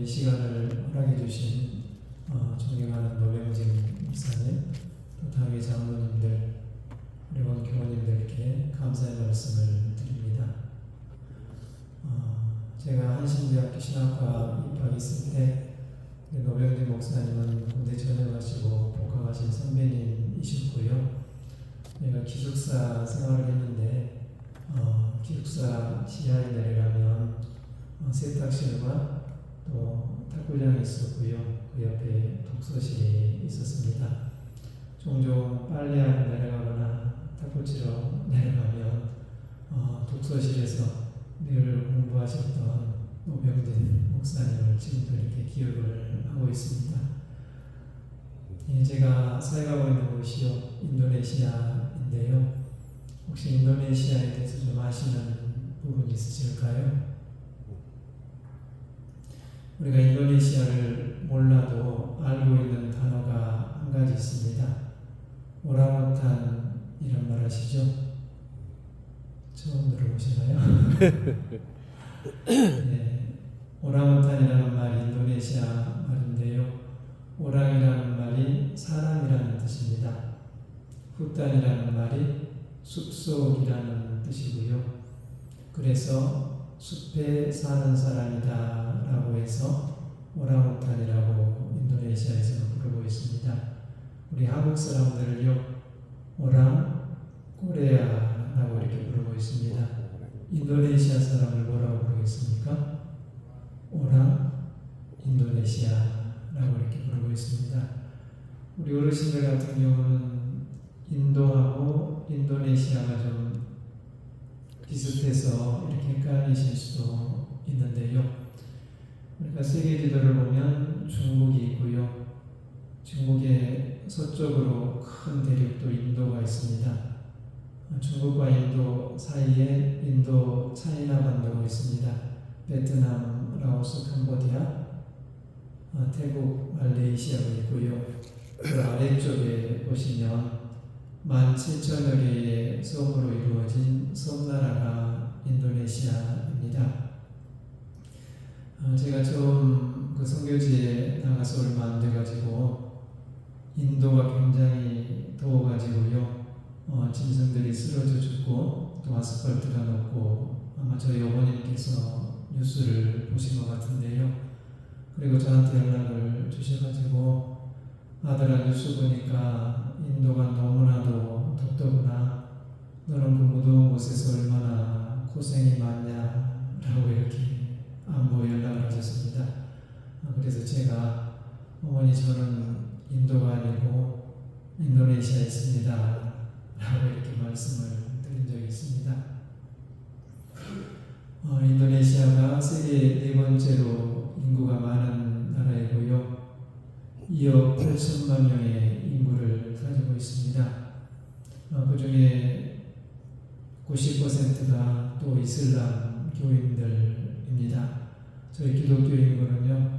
시간을 허락해 주신 존경하는 노병진 목사님, 또 당의 장로님들, 우리 온 교우님들께 감사의 말씀을 드립니다. 제가 한신대학교 신학과 입학했을 때 노병진 목사님은 군대 전역하시고 복학하신 선배님이셨고요. 내가 기숙사 생활을 했는데 기숙사 지하에 내려가면 세탁실과 또 탁구장이 있었고요. 그 옆에 독서실이 있었습니다. 종종 빨래하러 내려가거나 탁구 치러 내려가면 독서실에서 늘 공부하셨던 노병진 목사님을 지금도 이렇게 기억을 하고 있습니다. 제가 살아가고 있는 곳이요, 인도네시아인데요. 혹시 인도네시아에 대해서 좀 아시는 부분이 있으실까요? 우리가 인도네시아를 몰라도 알고 있는 단어가 한 가지 있습니다. 오랑우탄이란 말 아시죠? 처음 들어보시나요? 네, 오랑우탄이라는 말이 인도네시아 말인데요. 오랑이라는 말이 사람이라는 뜻입니다. 후탄이라는 말이 숲속이라는 뜻이고요. 그래서 숲에 사는 사람이다 라고 해서 오랑우탄이라고 인도네시아에서는 부르고 있습니다. 우리 한국 사람들을요, 오랑 코레아라고 이렇게 부르고 있습니다. 인도네시아 사람을 뭐라고 부르겠습니까? 오랑 인도네시아라고 이렇게 부르고 있습니다. 우리 어르신들 같은 경우는 인도하고 인도네시아가 좀 비슷해서 이렇게 헷갈리실 수도 있는데요. 우리가 세계 지도를 보면 중국이 있고요. 중국의 서쪽으로 큰 대륙도 인도가 있습니다. 중국과 인도 사이에 인도 차이나 반도가 있습니다. 베트남, 라오스, 캄보디아, 태국, 말레이시아가 있고요. 그 아래쪽에 보시면 17,000여 개의 섬으로 이루어진 섬나라가 인도네시아입니다. 제가 처음 그 선교지에 나가서 얼마 안 돼가지고 인도가 굉장히 더워가지고요. 짐승들이 쓰러져 죽고 또 아스팔트가 녹고 아마 저희 어머님께서 뉴스를 보신 것 같은데요. 그리고 저한테 연락을 주셔가지고 아들아, 뉴스 보니까 인도가 너무나도 덥더구나. 너는 그 무더운 곳에서 얼마나 고생이 많냐 라고 이렇게 안부 연락을 하셨습니다. 그래서 제가 어머니, 저는 인도가 아니고 인도네시아에 있습니다 라고 이렇게 말씀을 드린 적이 있습니다. 인도네시아가 세계 네 번째로 인구가 많은 나라이고요. 2억 8천만 명의 인구를 가지고 있습니다. 그 중에 90%가 또 이슬람 교인들입니다. 저희 기독교 인구는요,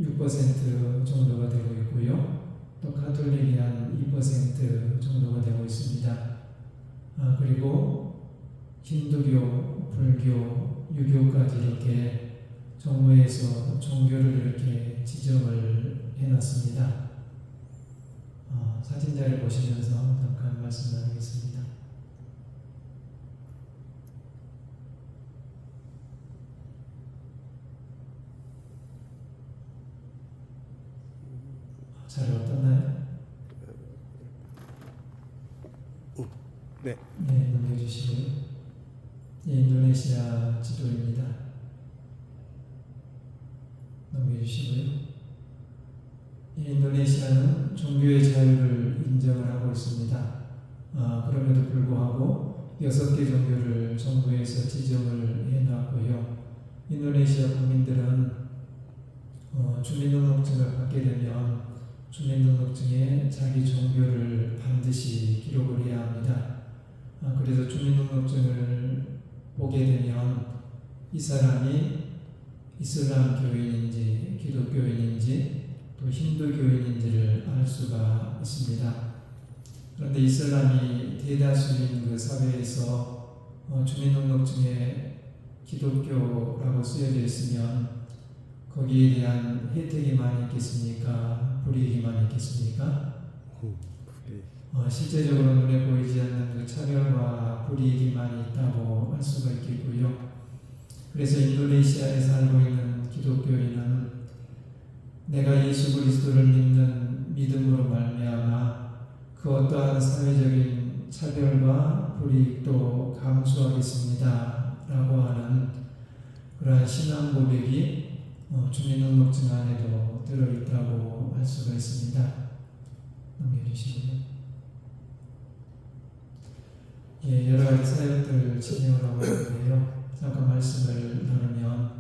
6% 정도가 되고 있고요. 또 가톨릭이 한 2% 정도가 되고 있습니다. 그리고 힌두교, 불교, 유교까지 이렇게 정부에서 종교를 이렇게 지정을 해놨습니다. 사진자를 보시면서 잠깐 말씀 나누겠습니다. 잘 어떻나요? 네. 네, 넘겨주시고요. 인도네시아 지도입니다. 넘겨주시고요. 인도네시아는 종교의 자유를 인정을 하고 있습니다. 그럼에도 불구하고 6개 종교를 정부에서 지정을 해놨고요. 인도네시아 국민들은 주민등록증을 받게 되면 주민등록증에 자기 종교를 반드시 기록을 해야 합니다. 그래서 주민등록증을 보게 되면 이 사람이 이슬람 교인인지 기독교인인지 또 힌두교인인지를 알 수가 있습니다. 그런데 이슬람이 대다수인 그 사회에서 주민등록증에 기독교라고 쓰여져 있으면 그 거기에 대한 혜택이 많이 있겠습니까? 불이익이 많이 있겠습니까? 실제적으로 눈에 보이지 않는 그 차별과 불이익이 많이 있다고 할 수가 있겠고요. 그래서 인도네시아에 살고 있는 기독교인은 내가 예수 그리스도를 믿는 믿음으로 말미암아 그 어떠한 사회적인 차별과 불이익도 감수하겠습니다 라고 하는 그러한 신앙 고백이 주민등록증 안에도 들어있다고 할 수가 있습니다. 넘겨주시고요. 예, 여러 가지 사역들을 진행을 하고 있는데요. 잠깐 말씀을 나누면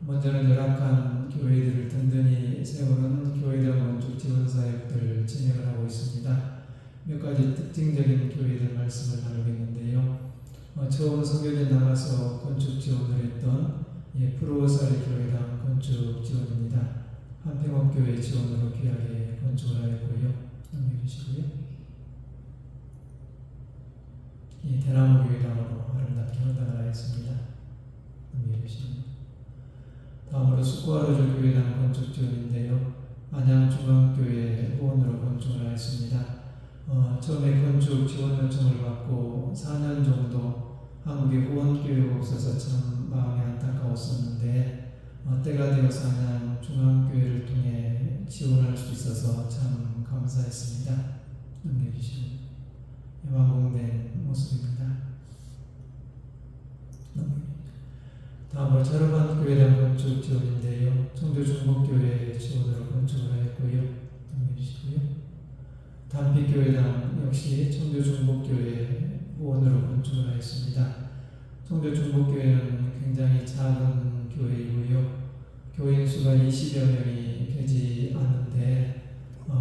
먼저는 열악한 교회들을 든든히 세우는 교회당 건축 지원 사역들을 진행을 하고 있습니다. 몇 가지 특징적인 교회들 말씀을 나누겠는데요. 처음 선교제 나가서 건축 지원을 했던 프로사리 교회당 건축 지원입니다. 한평업교회 지원으로 귀하게 건축을 하였고요. 넘겨주시고요. 대나무 교회당으로 아름답게 헌당을 하였습니다. 넘겨주시고요. 다음으로 숙고하루주 교회당 건축 지원인데요. 안양중앙교회 후원으로 건축을 하였습니다. 처음에 건축 지원 요청을 받고 4년 정도 한국에 후원교회가 없어서 참 마음이 안타까웠었는데 때가 되어서 안양중앙교회를 통해 지원할 수 있어서 참 감사했습니다. 넘겨주시고 완공된 모습입니다. 다음으로 자르반 교회당 건축 지원인데요. 청주 중복교회 지원으로 건축을 하였고요. 넘겨주시고요. 단빛교회당 역시 청주 중복교회 후원으로 건축을 하였습니다. 청주 중복교회는 굉장히 작은 교회이고요. 교인 수가 20여 명이 되지 않는데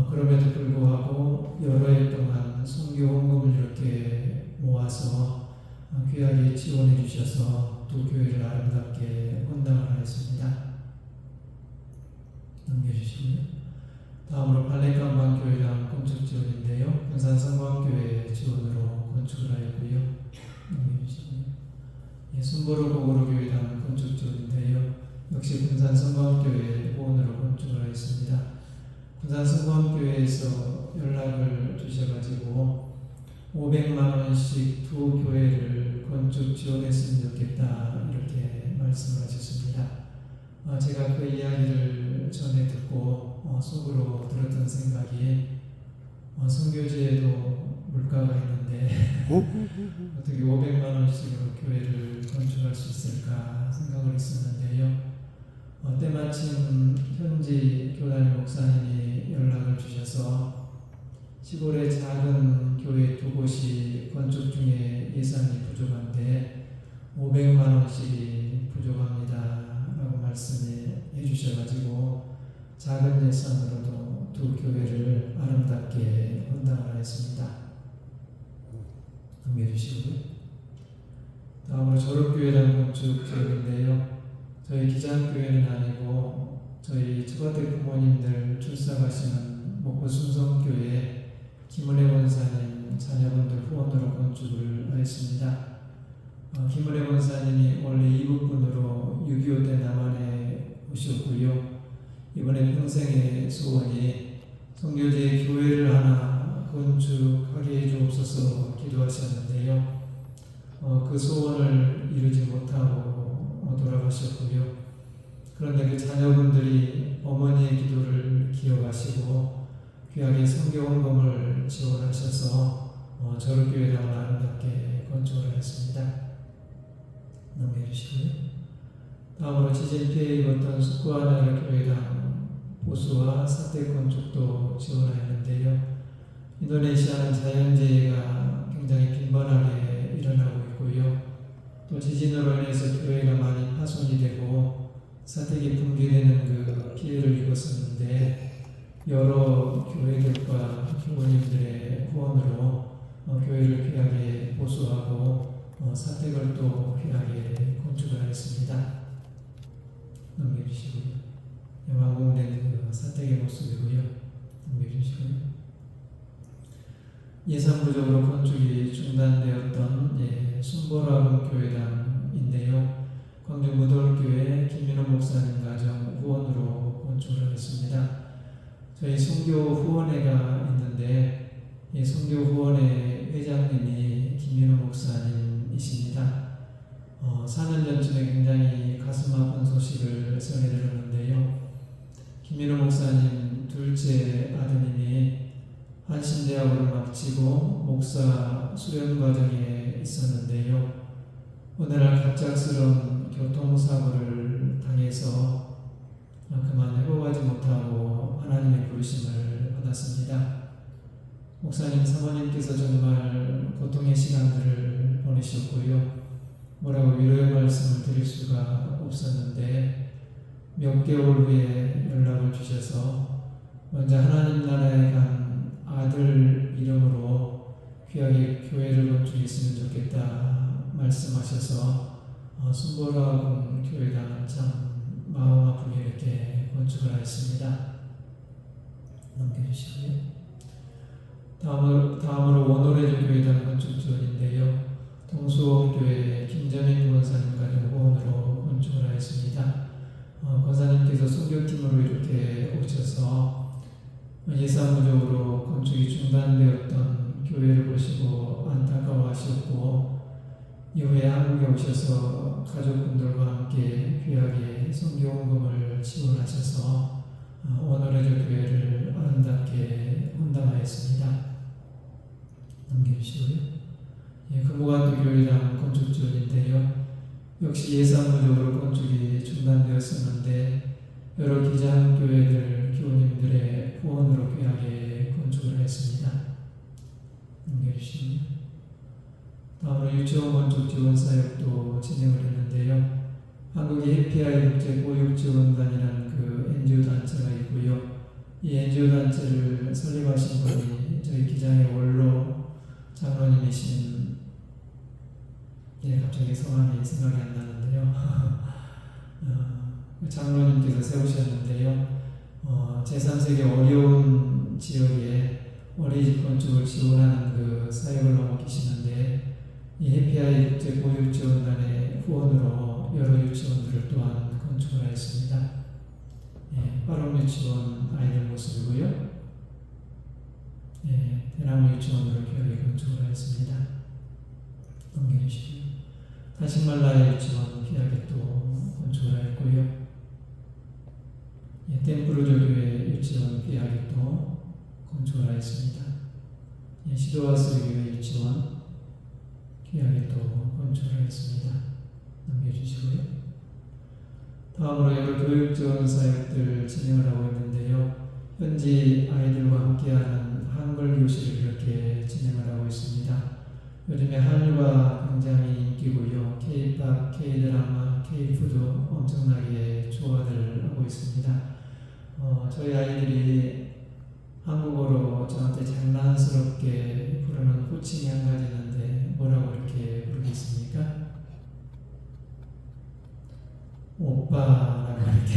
그럼에도 불구하고 여러 해 동안 선교 헌금을 이렇게 모아서 귀하게 지원해 주셔서 두 교회를 아름답게 헌당을 하였습니다. 넘겨주시고요. 다음으로 발레강방교회당 건축 지원인데요. 군산성광교회 지원으로 건축을 하였고요. 넘겨주시고요. 순보로 고구려 교회당 건축 지원인데요. 역시 군산성광교회 후원으로 건축을 하였습니다. 군산성광교회에서 연락을 주셔가지고 500만 원씩 두 교회를 건축 지원했으면 좋겠다 이렇게 말씀을 하셨습니다. 제가 그 이야기를 전에 듣고 속으로 들었던 생각이 선교지에도 물가가 있는데 어떻게 500만 원씩으로 교회를 건축할 수 있을까 생각을 했었는데요. 때마침 현지 교단의 목사님이 연락을 주셔서 시골의 작은 교회 두 곳이 건축 중에 예산이 부족한데 500만 원씩이 부족합니다 라고 말씀해 주셔가지고 작은 예산으로도 두 교회를 아름답게 헌당을 하였습니다. 넘겨주시고요. 다음으로 졸업교회라는 건축 지역인데요. 저희 기장교회는 아니고 저희 처가댁 부모님들 출석하시는 목포 순성교회 김은혜 원사님 자녀분들 후원으로 건축을 하였습니다. 김은혜 원사님이 원래 이북분으로 6.25 때 남한에 오셨고요. 이번에 평생의 소원이 선교지에 교회를 하나 건축하게 해주옵소서 기도하셨는데요. 그 소원을 이루지 못하고 돌아가셨고요. 그런데 그 자녀분들이 어머니의 기도를 기억하시고 귀하게 선교 헌금을 지원하셔서 저를 아름답게 건축을 하였습니다. 넘겨주시고요. 다음으로 지진 피해 입었던 숙구하나를 교회당 보수와 사택 건축도 지원하였는데요. 인도네시아는 자연재해가 굉장히 빈번하게 일어나고 있고요. 또 지진으로 인해서 교회가 많이 파손이 되고 사택이 붕괴되는 그 피해를 입었었는데 여러 교회들과 교우님들의 후원으로 교회를 귀하게 보수하고 사택을 또 귀하게 건축을 하였습니다. 넘겨주시고요. 완공된 그 사택의 모습이고요. 넘겨주시고요. 예산 부족으로 건축이 중단되었던 순보라군 교회당인데요. 광주 무돌교회 김민호 목사님 가정 후원으로 건축을 하겠습니다. 저희 선교 후원회가 있는데 이 선교 후원회 회장님이 김민호 목사님이십니다. 4년 전쯤에 굉장히 가슴 아픈 소식을 전해드렸는데요. 김민호 목사님 둘째 아드님이 한신대학을 마치고 목사 수련 과정에 있었는데요. 어느 날 갑작스러운 교통사고를 당해서 그만 회복하지 못하고 하나님의 부르심을 받았습니다. 목사님 사모님께서 정말 고통의 시간들을 보내셨고요. 뭐라고 위로의 말씀을 드릴 수가 없었는데 몇 개월 후에 연락을 주셔서 먼저 하나님 나라에 간 아들 이름으로 귀하게 교회를 건축했으면 좋겠다 말씀하셔서 순보라 교회당을 참 마음 아프게 이렇게 건축을 하였습니다. 넘겨주시고요. 다음으로 원오래조 교회당 건축 지원인데요. 동수원교회 김재민 권사님 가정 후원으로 건축을 하였습니다. 권사님께서 선교팀으로 이렇게 오셔서 예사무적으로 건축이 중단되었던 교회를 보시고 안타까워하셨고 이후에 한국에 오셔서 가족분들과 함께 귀하게 선교원금을 지원하셔서 원오래조 교회를 아름답게 헌당하였습니다. 넘겨주시고요. 금호관도 교회당 건축 지원인데요. 역시 예상무적으로 건축이 중단되었었는데 여러 기장 교회들 교우님들의 후원으로 귀하게 건축을 했습니다. 넘겨주시고요. 다음으로 유치원 건축 지원 사역도 진행을 했는데요. 한국의 해피아이 국제보육지원단이라는 그 NGO 단체가 있고요. 이 NGO 단체를 설립하신 분이 저희 기장의 원로 장로님이신 갑자기 성함이 생각이 안 나는데요. 장로님께서 세우셨는데요. 제3세계 어려운 지역에 어린이집 건축을 지원하는 그 사역을 넘기시는데 이 해피아이 국제보육지원단의 후원으로 여러 유치원들을 또한 건축을 하였습니다. 빠롱 유치원 아이들 모습이고요. 대나무 유치원으로 귀하게 건축을 하였습니다. 넘겨주시고요. 다식말라의 유치원 귀하게 또 건축을 하였고요. 템프로조 교회 유치원 귀하게 또 건축을 하였습니다. 시도하스 교회 유치원 귀하게 또 건축을 하였습니다. 넘겨주시고요. 다음으로 여러 교육 지원 사역들 진행을 하고 있는데요. 현지 아이들과 함께하는 한글 교실을 이렇게 진행을 하고 있습니다. 요즘에 한류가 굉장히 인기고요. K-팝, K-드라마, K-푸드 엄청나게 좋아들 하고 있습니다. 저희 아이들이 한국어로 저한테 장난스럽게 부르는 호칭이 한 가지 있는데 뭐라고 이렇게 부르겠습니까? 오빠라고 이렇게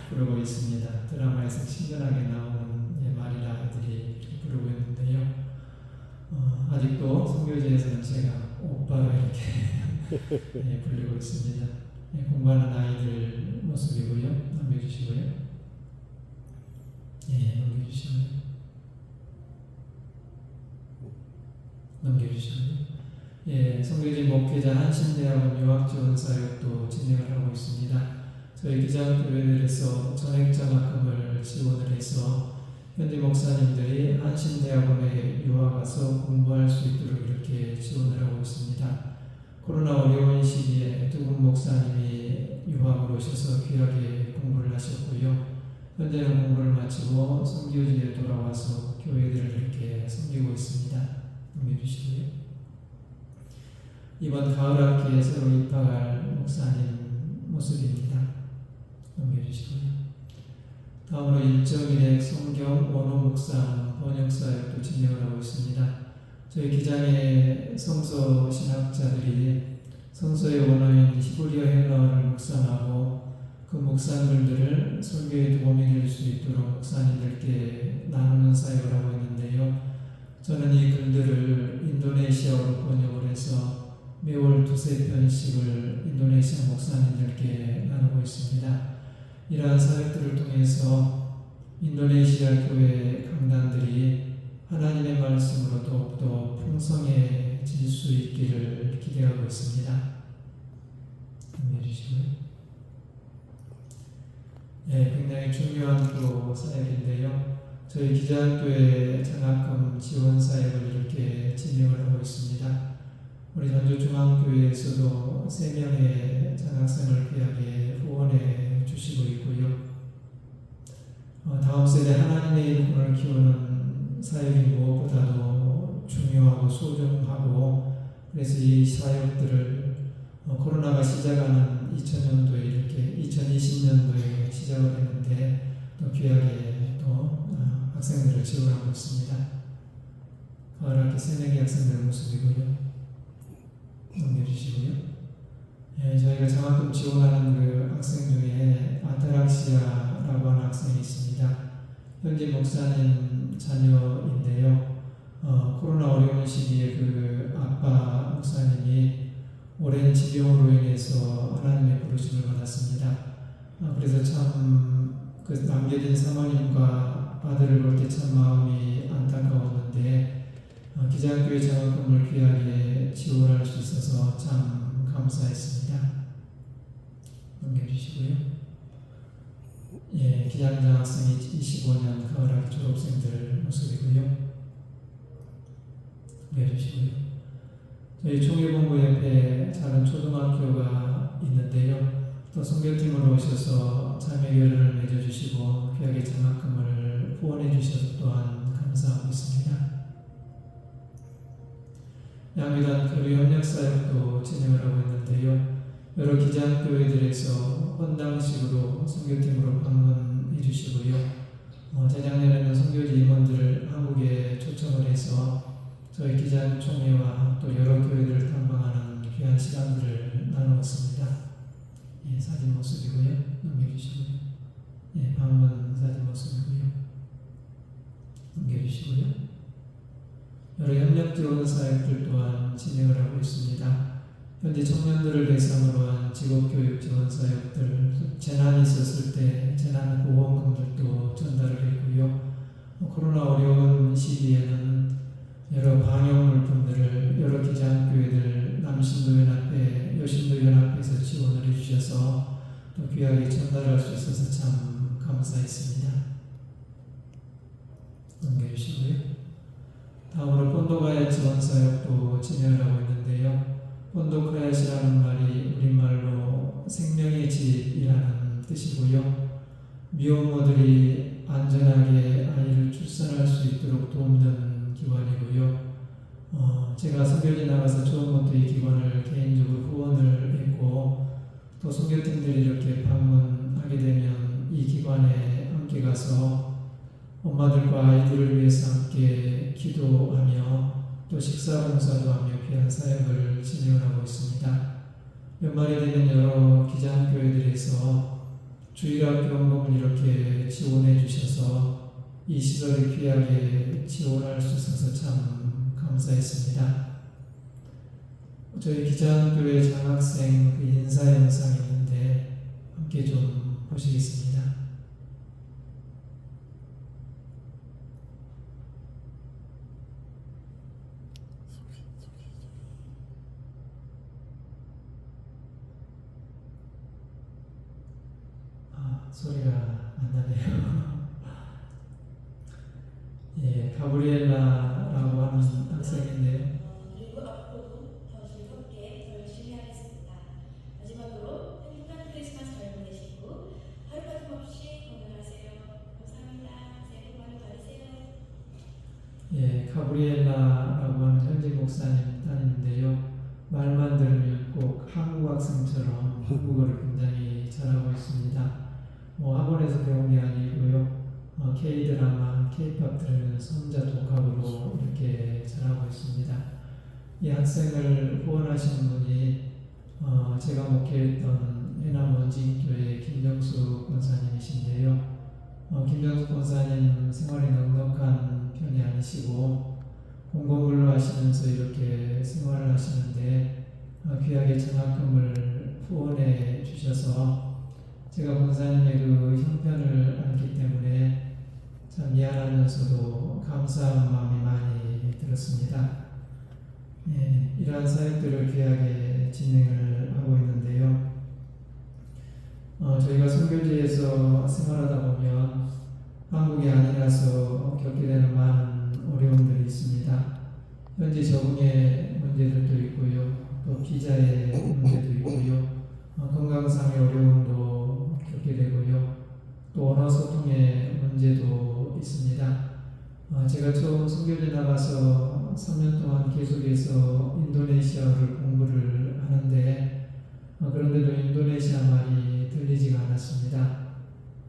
부르고 있습니다. 드라마에서 친근하게 나오는 말이라 아이들이 부르고 있는데요. 아직도 선교지에서는 제가 오빠로 이렇게 불리고 있습니다. 공부하는 아이들 모습이고요. 넘겨주시고요. 넘겨주시고요. 넘겨주시고요. 선교지 목회자 한신대학원 유학지원 사역도 진행을 하고 있습니다. 저희 기장교회들에서 전액장학금을 지원을 해서 현지 목사님들이 한신대학원에 유학 와서 공부할 수 있도록 이렇게 지원을 하고 있습니다. 코로나 어려운 시기에 두 분 목사님이 유학으로 오셔서 귀하게 공부를 하셨고요. 현재는 공부를 마치고 선교지에 돌아와서 교회들을 이렇게 섬기고 있습니다. 넘겨주시고요. 이번 가을 학기에 새로 입학할 목사님 모습입니다. 넘겨주시고요. 다음으로 1.1의 성경 원어 묵상 번역 사역도 진행을 하고 있습니다. 저희 기장의 성서 신학자들이 성서의 원어인 히브리어 헬라어를 묵상하고 그 묵상글들을 설교에 도움이 될 수 있도록 목사님들께 나누는 사역을 하고 있는데요. 저는 이 글들을 인도네시아어로 번역을 해서 매월 두세 편씩을 인도네시아 목사님들께 나누고 있습니다. 이러한 사역들을 통해서 인도네시아 교회 강단들이 하나님의 말씀으로 더욱더 풍성해질 수 있기를 기대하고 있습니다. 해주시고요. 굉장히 중요한 또 사역인데요. 저희 기자학교의 장학금 지원 사역을 이렇게 진행을 하고 있습니다. 우리 전주중앙교회에서도 3명의 장학생을 귀하게 후원해 주시고 있고요. 다음 세대 하나님의 일꾼을 키우는 사역이 무엇보다도 중요하고 소중하고, 그래서 이 사역들을 코로나가 시작하는 2020년도에 시작을 했는데 또 귀하게 또 학생들을 지원하고 있습니다. 가을학기 새내기 학생들 모습이고요. 넘겨주시고요. 저희가 장학금 지원하는 그 학생 중에 아타락시아라고 하는 학생이 있습니다. 현지 목사님 자녀인데요. 코로나 어려운 시기에 그 아빠 목사님이 오랜 질병으로 인해서 하나님의 부르심을 받았습니다. 그래서 참 그 남겨진 사모님과 아들을 볼 때 참 마음이 안타까웠는데 기장교회 장학금을 귀하게 지원할 수 있어서 참 감사했습니다. 넘겨주시고요. 기장장 학생이 25년 가을학기 졸업생들 모습이고요. 넘겨주시고요. 저희 총회본부 옆에 작은 초등학교가 있는데요. 또 선교팀으로 오셔서 자매교회를 맺어주시고 귀하게 장학금을 후원해 주셔서 또한 감사하고 있습니다. 양위단 교류 협력 사역도 진행을 하고 있는데요. 여러 기장교회들에서 헌당식으로 선교팀으로 방문해 주시고요. 재작년에는 선교지 임원들을 한국에 초청을 해서 저희 기장총회와 또 여러 교회들을 탐방하는 귀한 시간들을 나누었습니다. 사진 모습이고요. 넘겨주시고요. 방문 사진 모습이고요. 넘겨주시고요. 여러 협력 지원 사역들 또한 진행을 하고 있습니다. 현재 청년들을 대상으로 한 직업교육 지원 사역들, 재난이 있었을 때 재난 보험금들도 전달을 했고요. 코로나 어려운 시기에는 여러 방역 물품들을 여러 기장교회들, 남신도연합회, 여신도연합회에서 지원을 해주셔서 또 귀하게 전달할 수 있어서 참 감사했습니다. 넘겨주시고요. 다음으로 본도가야 지원 사역도 진행을 하고 있는데요. 본도가야시라는 말이 우리말로 생명의 집이라는 뜻이고요. 미혼모들이 안전하게 아이를 출산할 수 있도록 돕는 기관이고요. 제가 선교지 나가서 처음부터 이 기관을 개인적으로 후원을 했고, 또 선교팀들이 이렇게 방문하게 되면 이 기관에 함께 가서 엄마들과 아이들을 위해서 함께 기도하며 또 식사 봉사도 하며 귀한 사역을 진행을 하고 있습니다. 연말이 되면 여러 기장교회들에서 주일학 교원금을 이렇게 지원해 주셔서 이 시설을 귀하게 지원할 수 있어서 참 감사했습니다. 저희 기장교회 장학생 그 인사 영상이 있는데 함께 좀 보시겠습니다. 소리가 안 나네요. 가브리엘라라고 하는 학생인데요. 그리고 앞으로도 더 즐겁게 더 열심히 하겠습니다. 마지막으로 행복한 크리스마스 잘 보내시고 하루 빠짐없이 건강하세요. 감사합니다. 새해 복 많이 받으세요. 가브리엘라라고 하는 현지 목사님 따님인데요. 말만 들으면 꼭 한국 학생처럼 한국어를 굉장히 잘하고 있습니다. 학원에서 배운 게 아니고요. K-드라마, K-팝 들으면서 혼자 독학으로 이렇게 잘하고 있습니다. 이 학생을 후원하시는 분이 제가 목회했던 해남 원진교회 김정수 권사님이신데요. 김정수 권사님 생활이 넉넉한 편이 아니시고 공공근로 하시면서 이렇게 생활을 하시는데 귀하게 장학금을 후원해 주셔서 제가 권사님의 그 형편을 알기 때문에 참 미안하면서도 감사한 마음이 많이 들었습니다. 예, 이러한 사역들을 귀하게 진행을 하고 있는데요. 저희가 선교지에서 생활하다 보면 한국이 아니라서 겪게 되는 많은 어려움들이 있습니다. 현지 적응의 문제들도 있고요. 또 비자의 문제도 있고요. 건강상의 어려움도 겪게 되고요. 또 언어 소통의 문제도 있습니다. 제가 처음 선교지 나가서 3년 동안 계속해서 인도네시아어를 공부를 하는데 그런데도 인도네시아 말이 들리지가 않았습니다.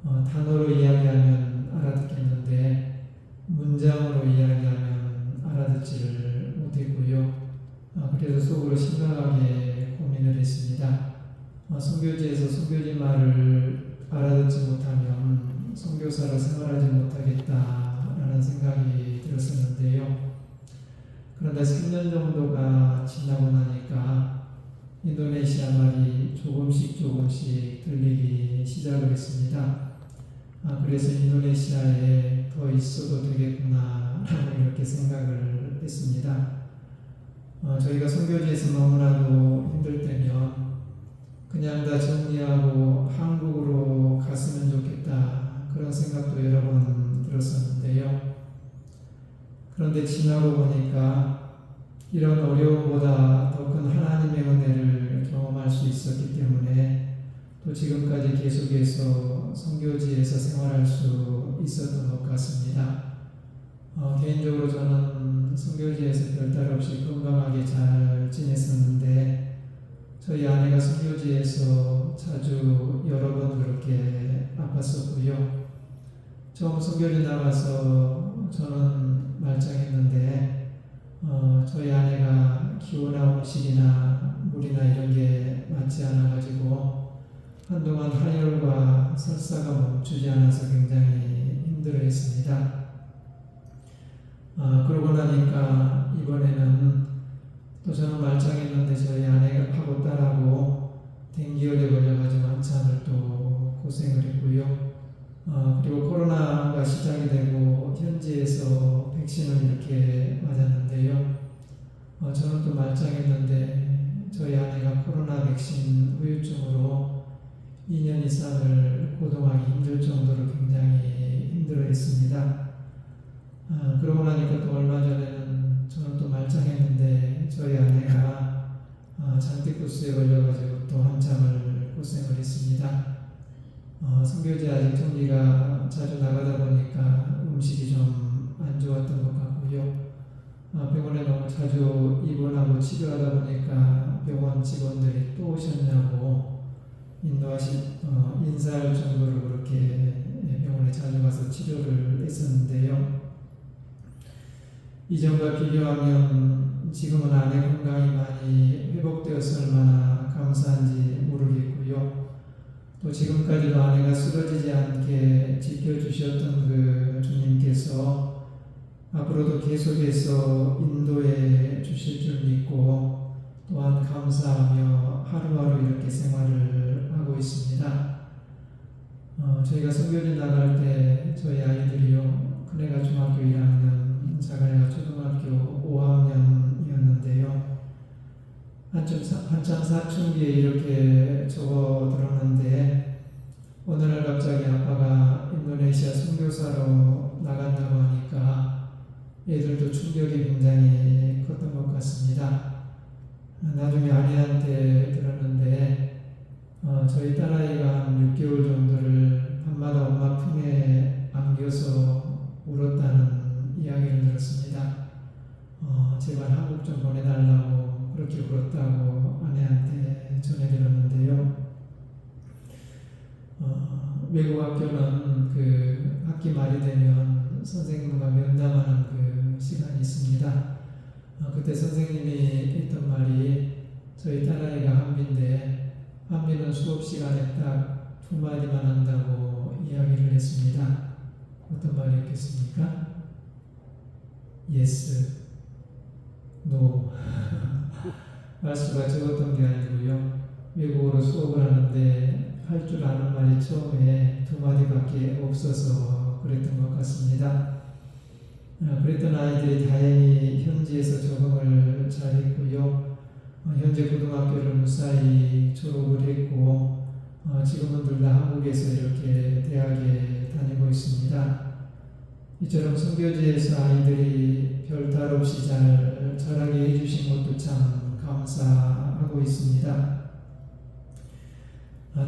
단어로 이야기하면 알아듣겠는데 문장으로 이야기하면 알아듣지를 못했고요. 그래서 속으로 심각하게 고민을 했습니다. 선교지에서 선교지 말을 알아듣지 못하면 선교사로 생활하지 못하겠다라는 생각이 들었었는데요. 그런데 3년 정도가 지나고 나니까 인도네시아 말이 조금씩 들리기 시작을 했습니다. 그래서 인도네시아에 더 있어도 되겠구나 이렇게 생각을 했습니다. 저희가 선교지에서 너무나도 힘들 때면 그냥 다 정리하고 한국으로 갔으면 좋겠다 그런 생각도 여러 번 들었었는데요. 그런데 지나고 보니까 이런 어려움보다 더 큰 하나님의 은혜를 경험할 수 있었기 때문에 또 지금까지 계속해서 선교지에서 생활할 수 있었던 것 같습니다. 개인적으로 저는 선교지에서 별탈 없이 건강하게 잘 지냈었는데 저희 아내가 선교지에서 자주 여러 번 그렇게 아팠었고요. 처음 선교지 나가서 저는 말짱했는데 저희 아내가 기후나 음식이나 물이나 이런 게 맞지 않아가지고 한동안 한열과 설사가 멈추지 않아서 굉장히 힘들어했습니다. 그러고 나니까 이번에는 또 저는 말짱했는데 저희 아내가 하고 딸하고 댕기열에 걸려가지고 한참을 또 고생을 했고요. 그리고 코로나가 시작이 되고 현지에서 백신을 이렇게 맞았는데요. 저는 또 말짱했는데 저희 아내가 코로나 백신 후유증으로 2년 이상을 고동하기 힘들 정도로 굉장히 힘들어했습니다. 그러고 나니까 또 얼마 전에는 저는 또 말짱했는데 저희 아내가 잔티쿠스에 걸려가지고 또 한참을 고생을 했습니다. 선교지 아직 정리가 자주 나가다 보니까 음식이 좀 안 좋았던 것 같고요. 병원에 너무 자주 입원하고 치료하다 보니까 병원 직원들이 또 오셨냐고 인사할 정도로 그렇게 병원에 자주 가서 치료를 했었는데요. 이전과 비교하면 지금은 아내 건강이 많이 회복되어서 얼마나 감사한지 모르겠고요. 또 지금까지도 아내가 쓰러지지 않게 지켜주셨던 그 주님께서 앞으로도 계속해서 인도해 주실 줄 믿고 또한 감사하며 하루하루 이렇게 생활을 하고 있습니다. 저희가 선교지 나갈 때 저희 아이들이요, 큰애가 중학교 1학년, 작은애가 초등학교 5학년이었는데요. 한참 사춘기에 이렇게 접어들었는데 어느 날 갑자기 아빠가 인도네시아 선교사로 나간다고 하니까 애들도 충격이 굉장히 컸던 것 같습니다. 나중에 아내한테 들었는데 저희 딸아이가 한 6개월 정도를 밤마다 엄마 품에 안겨서 울었다는 이야기를 들었습니다. 제발 한국 좀 보내달라고 그렇게 울었다고 아내한테 전해드렸는데요. 외국 학교는 그 학기 말이 되면 선생님과 면담하는 그 시간이 있습니다. 그때 선생님이 했던 말이 저희 딸아이가 한비인데 한비는 수업 시간에 딱 2마디만 한다고 이야기를 했습니다. 어떤 말이었겠습니까? Yes, No. 말수가 적었던 게 아니고요. 외국어로 수업을 하는데 할 줄 아는 말이 처음에 2마디밖에 없어서 그랬던 것 같습니다. 그랬던 아이들이 다행히 현지에서 적응을 잘했고요. 현재 고등학교를 무사히 졸업을 했고 지금은 둘 다 한국에서 이렇게 대학에 다니고 있습니다. 이처럼 선교지에서 아이들이 별탈 없이 잘 자라게 해주신 것도 참 감사하고 있습니다.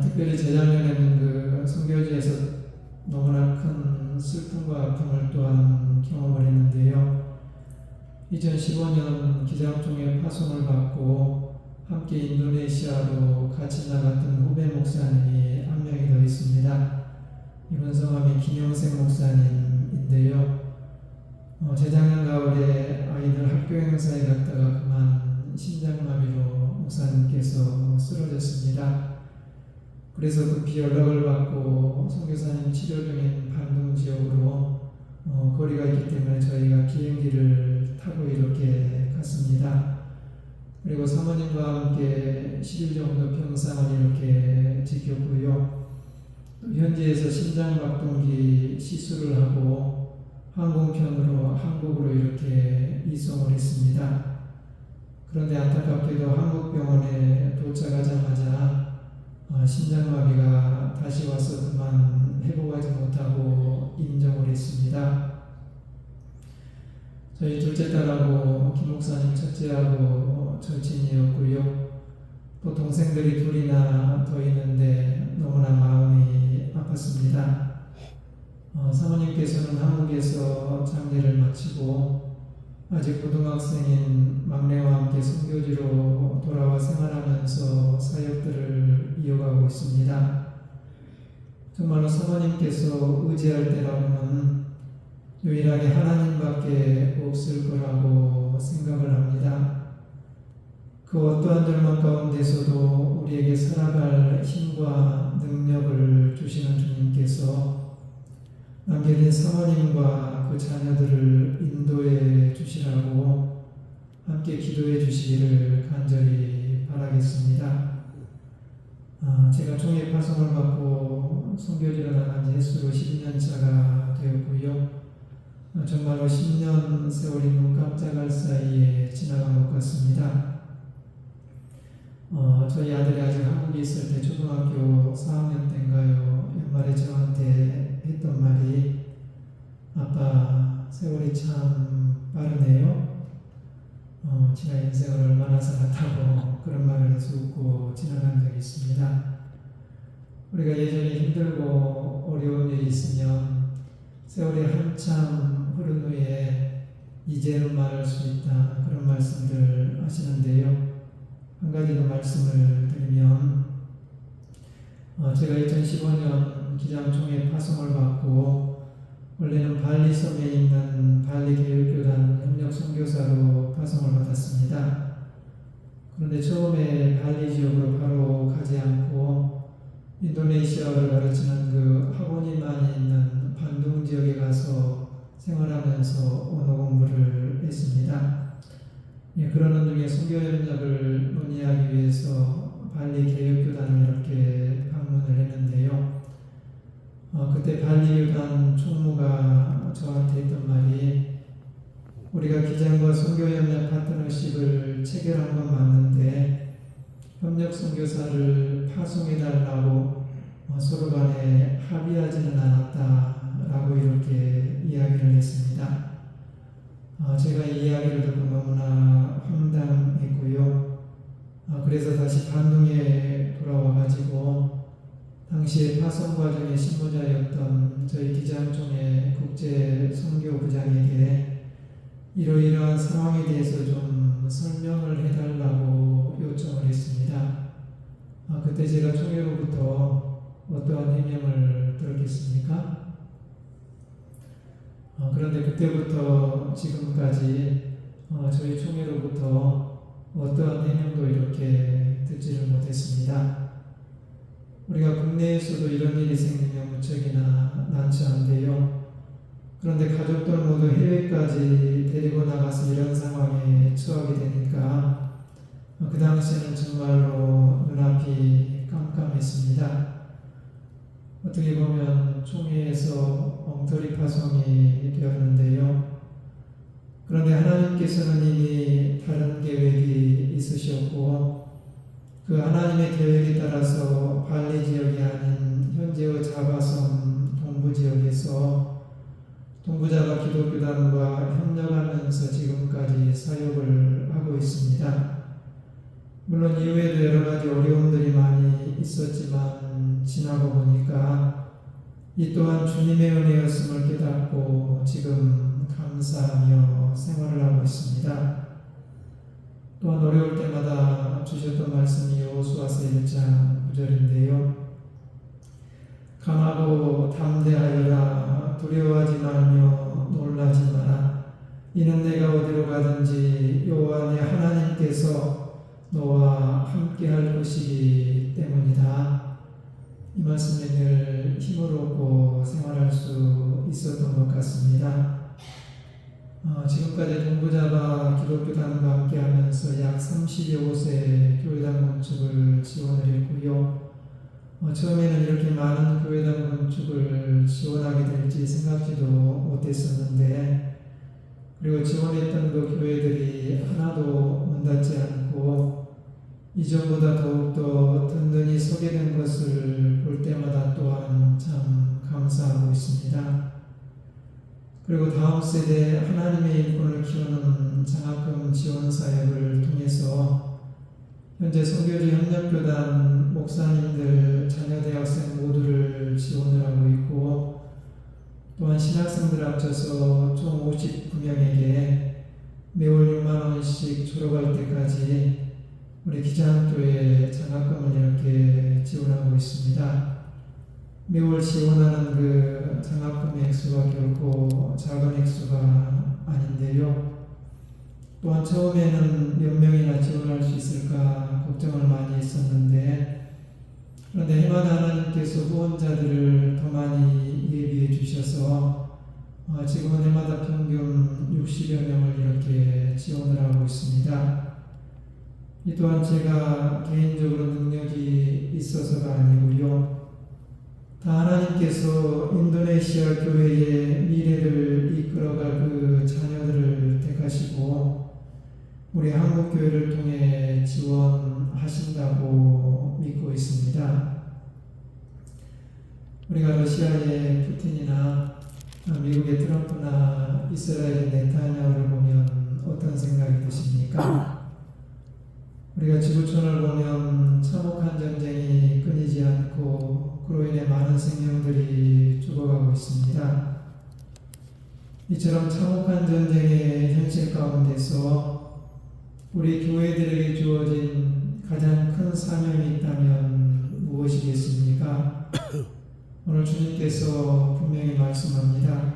특별히 재작년에는 그 선교지에서 너무나 큰 슬픔과 아픔을 또한 경험을 했는데요. 2015년 기장총회 파송을 받고 함께 인도네시아로 같이 나갔던 후배 목사님이 한 명이 더 있습니다. 이분 성함이 김영생 목사님인데요. 재작년 가을에 아이들 학교 행사에 갔다가 그만 심장마비로 목사님께서 쓰러졌습니다. 그래서 급히 연락을 받고 선교사님 치료 중인 반동 지역으로 거리가 있기 때문에 저희가 비행기를 타고 이렇게 갔습니다. 그리고 사모님과 함께 10일 정도 병상을 이렇게 지켰고요. 또 현지에서 심장박동기 시술을 하고 항공편으로 한국으로 이렇게 이송을 했습니다. 그런데 안타깝게도 한국 병원에 도착하자마자 심장마비가 다시 와서 그만 회복하지 못하고 임종을 했습니다. 저희 둘째 딸하고 김 목사님 첫째하고 절친이었고요. 또 동생들이 둘이나 더 있는데 너무나 마음이 아팠습니다. 사모님께서는 한국에서 장례를 마치고 아직 고등학생인 막내와 함께 선교지로 돌아와 생활하면서 사역들을 이어가고 있습니다. 정말로 사모님께서 의지할 때라고는 유일하게 하나님밖에 없을 거라고 생각을 합니다. 그 어떠한 절망 가운데서도 우리에게 살아갈 힘과 능력을 주시는 주님께서 남겨진 사모님과 그 자녀들을 인도해 주시라고 함께 기도해 주시기를 간절히 바라겠습니다. 제가 총회 파송을 받고 선교지로 나간 지 횟수로 12년차가 되었고요. 정말로 10년 세월이 눈 깜짝할 사이에 지나간 것 같습니다. 저희 아들이 아직 한국에 있을 때 초등학교 4학년 때인가요? 연말에 저한테 했던 말이 아빠 세월이 참 빠르네요. 지난 인생을 얼마나 살았다고 그런 말을 해서 웃고 지나간 적이 있습니다. 우리가 예전에 힘들고 어려운 일이 있으면 세월이 한참 흐른 후에 이제는 말할 수 있다 그런 말씀들 하시는데요. 한 가지 더 말씀을 드리면 제가 2015년 기장총회 파송을 받고 원래는 발리 섬에 있는 발리 교육교단 협력 선교사로 파송을 받았습니다. 그런데 처음에 발리 지역으로 바로 가지 않고 인도네시아어를 가르치는 그 학원이 있는 반둥 지역에 가서 생활하면서 언어 공부를 했습니다. 그러는 중에 선교 협력을 논의하기 위해서 발리 개혁교단을 이렇게 방문을 했는데요. 그때 발리 교단 총무가 저한테 했던 말이 우리가 기장과 선교 협력 파트너십을 체결한 건 맞는데 협력 선교사를 파송해달라고 서로 간에 합의하지는 않았다라고 이렇게 이야기를 했습니다. 제가 이 이야기를 듣고 너무나 황당했고요. 그래서 다시 반둥에 돌아와가지고 당시에 파송 과정의 신고자였던 저희 기장총회 국제 선교부장에게 이러이러한 상황에 대해서 좀 설명을 해달라고 요청을 했습니다. 그때 제가 총회로부터 어떠한 해명을 들었겠습니까? 그런데 그때부터 지금까지 저희 총회로부터 어떠한 해명도 이렇게 듣지를 못했습니다. 우리가 국내에서도 이런 일이 생기면 무척이나 난처한데요. 그런데 가족들 모두 해외까지 데리고 나가서 이런 상황에 처하게 되니까 그 당시에는 정말로 눈앞이 깜깜했습니다. 어떻게 보면 총회에서 엉터리 파송이 되었는데요. 그런데 하나님께서는 이미 다른 계획이 있으셨고 그 하나님의 계획에 따라서 발리 지역이 아닌 현재의 자바섬 동부 지역에서 동부자바 기독교단과 협력하면서 지금까지 사역을 하고 있습니다. 물론 이후에도 여러 가지 어려움들이 많이 있었지만 지나고 보니까 이 또한 주님의 은혜였음을 깨닫고 지금 감사하며 생활을 하고 있습니다. 또한 어려울 때마다 주셨던 말씀이 여호수아서 1장 9절인데요. 강하고 담대하여라. 두려워하지 말며 놀라지 마라. 이는 내가 어디로 가든지 여호와 내 하나님께서 너와 함께할 것이기 때문이다. 이 말씀에 늘 힘을 얻고 생활할 수 있었던 것 같습니다. 지금까지 동부자바 기독교단과 함께하면서 약 30여 곳의 교회당 건축을 지원을 했고요. 처음에는 이렇게 많은 교회당 건축을 지원하게 될지 생각지도 못했었는데, 그리고 지원했던 그 교회들이 하나도 문 닫지 않고 이전보다 더욱더 든든히 서게 된 것을 볼 때마다 또한 참 감사하고 있습니다. 그리고 다음 세대 하나님의 일꾼을 키우는 장학금 지원 사역을 통해서 현재 선교지 협력교단 목사님들, 자녀대학생 모두를 지원을 하고 있고, 또한 신학생들 합쳐서 총 59명에게 매월 6만 원씩 졸업할 때까지 우리 기자학교에 장학금을 이렇게 지원하고 있습니다. 매월 지원하는 그 장학금의 액수가 결코 작은 액수가 아닌데요. 또한 처음에는 몇 명이나 지원할 수 있을까 걱정을 많이 했었는데, 그런데 해마다 하나님께서 후원자들을 더 많이 예비해 주셔서 지금은 해마다 평균 60여 명을 이렇게 지원을 하고 있습니다. 이 또한 제가 개인적으로 능력이 있어서가 아니고요. 다 하나님께서 인도네시아 교회의 미래를 이끌어갈 그 자녀들을 택하시고 우리 한국 교회를 통해 지원하신다고 믿고 있습니다. 우리가 러시아의 푸틴이나 미국의 트럼프나 이스라엘의 네타냐후를 보면 어떤 생각이 드십니까? 우리가 지구촌을 보면 참혹한 전쟁이 끊이지 않고 그로 인해 많은 생명들이 죽어가고 있습니다. 이처럼 참혹한 전쟁의 현실 가운데서 우리 교회들에게 주어진 가장 큰 사명이 있다면 무엇이겠습니까? 오늘 주님께서 분명히 말씀합니다.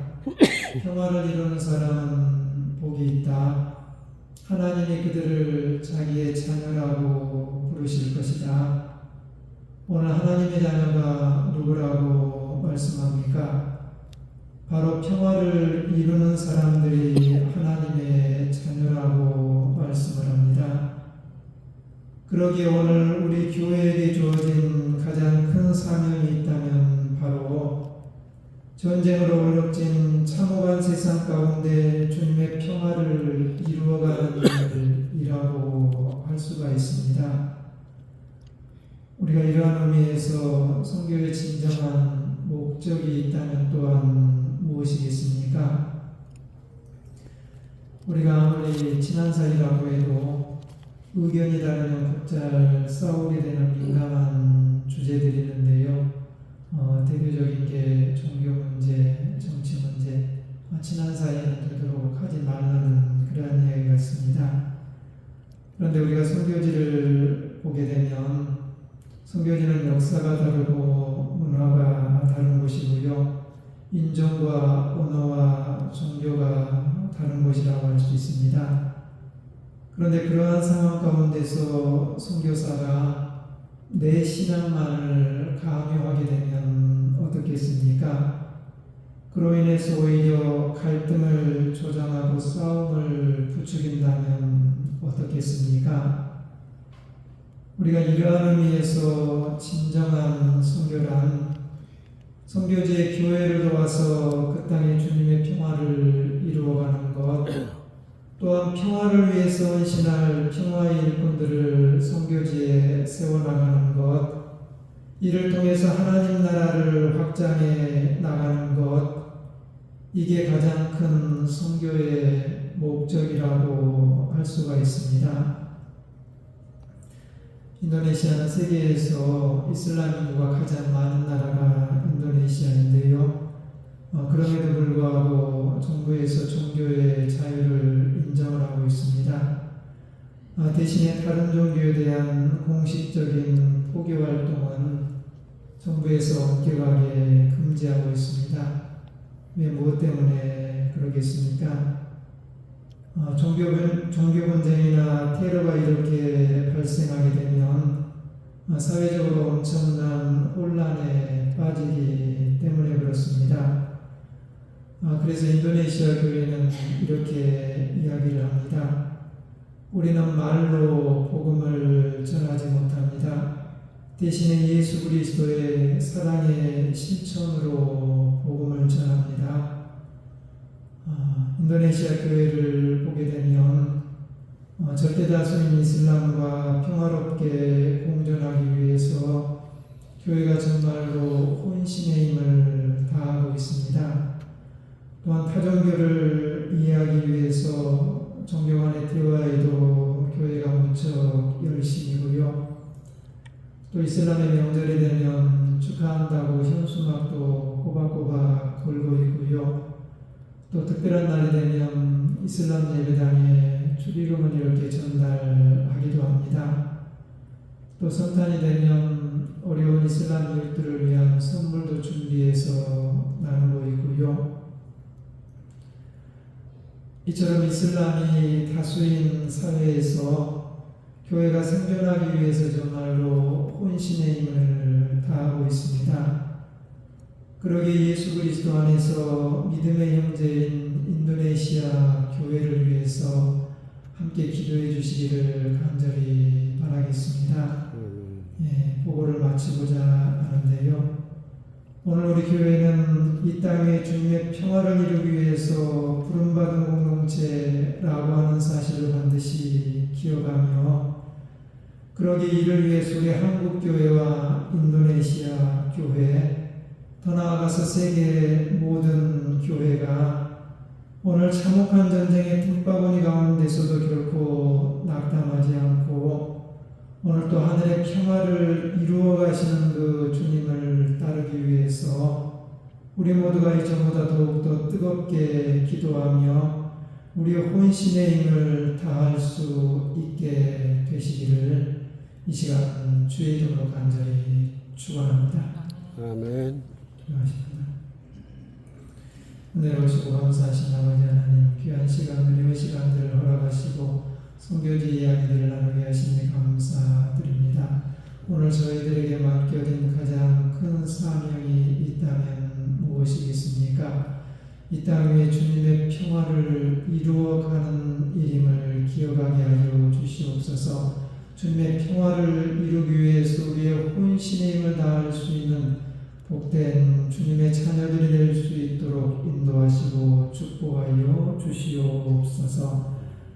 평화를 이루는 사람은 복이 있다. 하나님이 그들을 자기의 자녀라고 부르실 것이다. 오늘 하나님의 자녀가 누구라고 말씀합니까? 바로 평화를 이루는 사람들이 하나님의 자녀라고 말씀을 합니다. 그러기에 오늘 우리 교회에게 주어진 가장 큰 사명이 있다면 바로 전쟁으로 얼룩진 참혹한 세상 가운데 주님의 평화를 이루어가는 일이라고 할 수가 있습니다. 우리가 이러한 의미에서 선교의 진정한 목적이 있다면 또한 무엇이겠습니까? 우리가 아무리 친한 사이라고 해도 의견이 다르면 곧잘 싸우게 되는 민감한 주제들이 있는데요. 대표적인 게 종교 문제, 정치 문제, 친한 사이에는 되도록 하지 말라는 그러한 이야기가 있습니다. 그런데 우리가 선교지를 보게 되면 선교지는 역사가 다르고 문화가 다른 곳이고요. 인종과 언어와 종교가 다른 곳이라고 할 수 있습니다. 그런데 그러한 상황 가운데서 선교사가 내 신앙만을 강요하게 되면 어떻겠습니까? 그로 인해서 오히려 갈등을 조장하고 싸움을 부추긴다면 어떻겠습니까? 우리가 이러한 의미에서 진정한 선교란 선교지의 교회를 도와서 그 땅에 주님의 평화를 이루어가는 것, 또한 평화를 위해서 헌신할 평화의 일꾼들을 선교지에 세워나가는 것, 이를 통해서 하나님 나라를 확장해 나가는 것, 이게 가장 큰 선교의 목적이라고 할 수가 있습니다. 인도네시아는 세계에서 이슬람 인구가 가장 많은 나라가 인도네시아인데요. 그럼에도 불구하고 정부에서 종교의 자유를 인정을 하고 있습니다. 대신에 다른 종교에 대한 공식적인 포교 활동은 정부에서 엄격하게 금지하고 있습니다. 왜 무엇 때문에 그러겠습니까? 종교 분쟁이나 테러가 이렇게 발생하게 되면 사회적으로 엄청난 혼란에 빠지기 때문에 그렇습니다. 그래서 인도네시아 교회는 이렇게 이야기를 합니다. 우리는 말로 복음을 전하지 못합니다. 대신에 예수 그리스도의 사랑의 실천으로 복음을 전합니다. 인도네시아 교회를 보게 되면 절대 다수인 이슬람과 평화롭게 공존하기 위해서 교회가 정말로 혼신의 힘을 다하고 있습니다. 또한 타종교를 이해하기 위해서 종교 간의 대화에도 교회가 무척 열심이고요. 또 이슬람의 명절이 되면 축하한다고 현수막도 꼬박꼬박 걸고 있고요. 또 특별한 날이 되면 이슬람 예배당에 축의금을 이렇게 전달하기도 합니다. 또 성탄이 되면 어려운 이슬람 이웃들을 위한 선물도 준비해서 나누고 있고요. 이처럼 이슬람이 다수인 사회에서 교회가 생존하기 위해서 정말로 혼신의 힘을 다하고 있습니다. 그러기에 예수 그리스도 안에서 믿음의 형제인 인도네시아 교회를 위해서 함께 기도해 주시기를 간절히 바라겠습니다. 보고를 마치고자 하는데요. 오늘 우리 교회는 이 땅에 주님의 평화를 이루기 위해서 부름받은 공동체라고 하는 사실을 반드시 기억하며, 그러기에 이를 위해서 우리 한국교회와 인도네시아 교회, 더 나아가서 세계 모든 교회가 오늘 참혹한 전쟁의 틈바구니 가운데서도 결코 낙담하지 않고 오늘 또 하늘의 평화를 이루어 가시는 그 주님을 따르기 위해서 우리 모두가 이전보다 더욱더 뜨겁게 기도하며 우리의 혼신의 힘을 다할 수 있게 되시기를 이 시간 주의 이름으로 간절히 축원합니다. 아멘. 기도하십니다. 은혜로우시고 감사하신 아버지 하나님, 귀한 시간들, 이 시간들을 허락하시고 선교지 이야기들을 나누게 하시니 감사드립니다. 오늘 저희들에게 맡겨진 가장 큰 사명이 있다면 무엇이겠습니까? 이 땅 위에 주님의 평화를 이루어가는 일임을 기억하게 하여 주시옵소서. 주님의 평화를 이루기 위해서 우리의 혼신의 힘을 다할 수 있는 복된 주님의 자녀들이 될 수 있도록 인도하시고 축복하여 주시옵소서.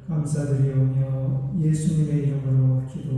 감사드리오며 예수님의 이름으로 기도합니다.